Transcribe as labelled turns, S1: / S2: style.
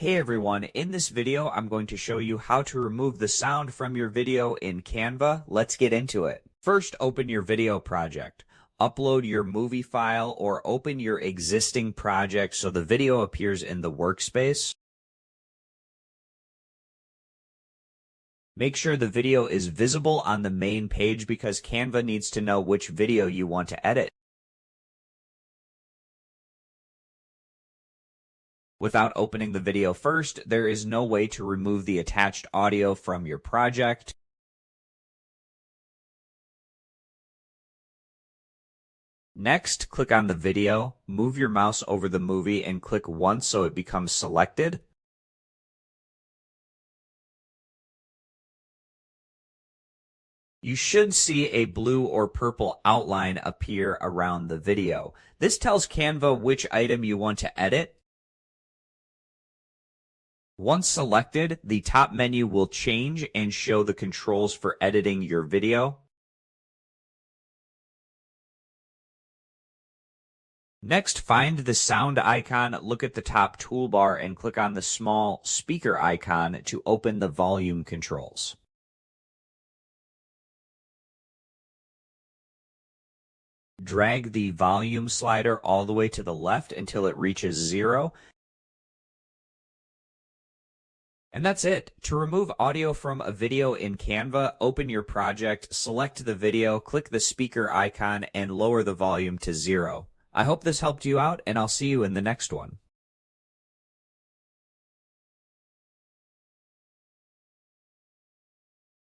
S1: Hey everyone, in this video I'm going to show you how to remove the sound from your video in Canva. Let's get into it. First, open your video project. Upload your movie file or open your existing project so the video appears in the workspace. Make sure the video is visible on the main page because Canva needs to know which video you want to edit. Without opening the video first, there is no way to remove the attached audio from your project. Next, click on the video, move your mouse over the movie and click once so it becomes selected. You should see a blue or purple outline appear around the video. This tells Canva which item you want to edit. Once selected, the top menu will change and show the controls for editing your video. Next, find the sound icon, look at the top toolbar, and click on the small speaker icon to open the volume controls. Drag the volume slider all the way to the left until it reaches 0. And that's it. To remove audio from a video in Canva, open your project, select the video, click the speaker icon, and lower the volume to 0. I hope this helped you out, and I'll see you in the next one.